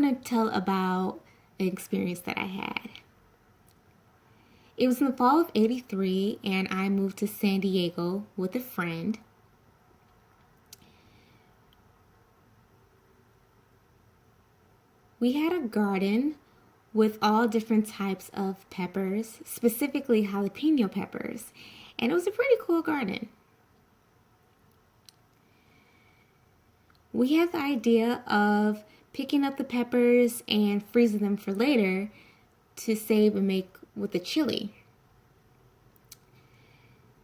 want to tell about an experience that I had. It was in the fall of '83, and I moved to San Diego with a friend. We had a garden with all different types of peppers, specifically jalapeno peppers, and it was a pretty cool garden. We had the idea of picking up the peppers and freezing them for later to save and make with the chili.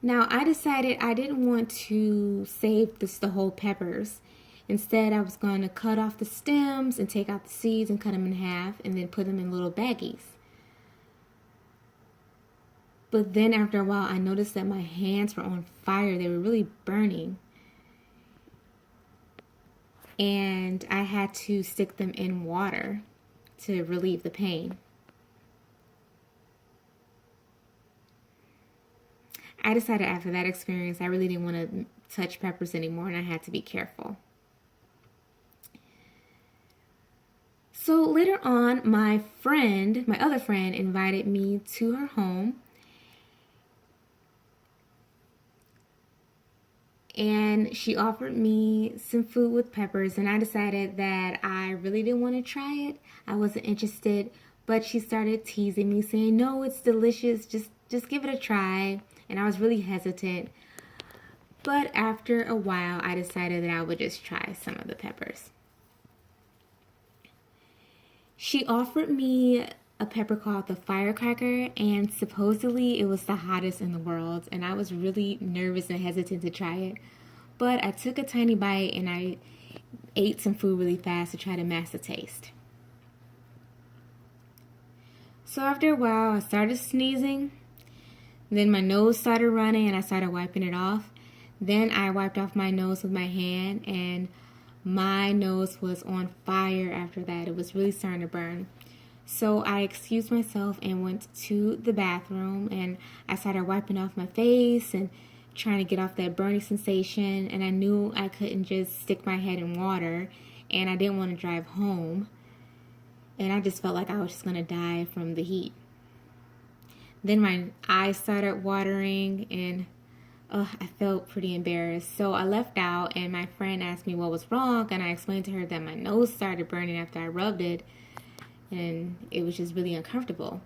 Now, I decided I didn't want to save the whole peppers. Instead, I was going to cut off the stems and take out the seeds and cut them in half and then put them in little baggies. But then after a while, I noticed that my hands were on fire. They were really burning. And I had to stick them in water to relieve the pain. I decided after that experience, I really didn't want to touch peppers anymore, and I had to be careful. So later on, my other friend, invited me to her home. And she offered me some food with peppers, and I decided that I really didn't want to try it. I wasn't interested, but she started teasing me, saying, "No, it's delicious. Just give it a try." And I was really hesitant. But after a while, I decided that I would just try some of the peppers. She offered me a pepper called the firecracker, and supposedly it was the hottest in the world, and I was really nervous and hesitant to try it. But I took a tiny bite and I ate some food really fast to try to mask the taste. So after a while, I started sneezing. Then my nose started running and I started wiping it off. Then I wiped off my nose with my hand, and my nose was on fire after that. It was really starting to burn. So I excused myself and went to the bathroom, and I started wiping off my face and trying to get off that burning sensation. And I knew I couldn't just stick my head in water, and I didn't want to drive home. And I just felt like I was just going to die from the heat. Then my eyes started watering, and I felt pretty embarrassed. So I left out, and my friend asked me what was wrong, and I explained to her that my nose started burning after I rubbed it, and it was just really uncomfortable.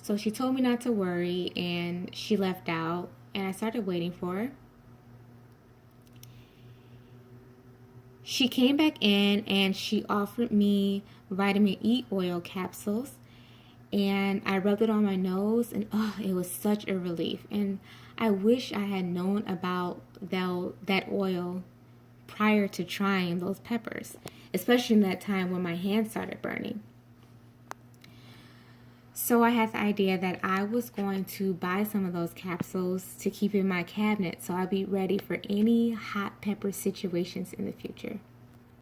So she told me not to worry, and she left out, and I started waiting for her. She came back in, and she offered me vitamin E oil capsules, and I rubbed it on my nose, and it was such a relief. And I wish I had known about that oil prior to trying those peppers, especially in that time when my hands started burning. So I had the idea that I was going to buy some of those capsules to keep in my cabinet so I'd be ready for any hot pepper situations in the future.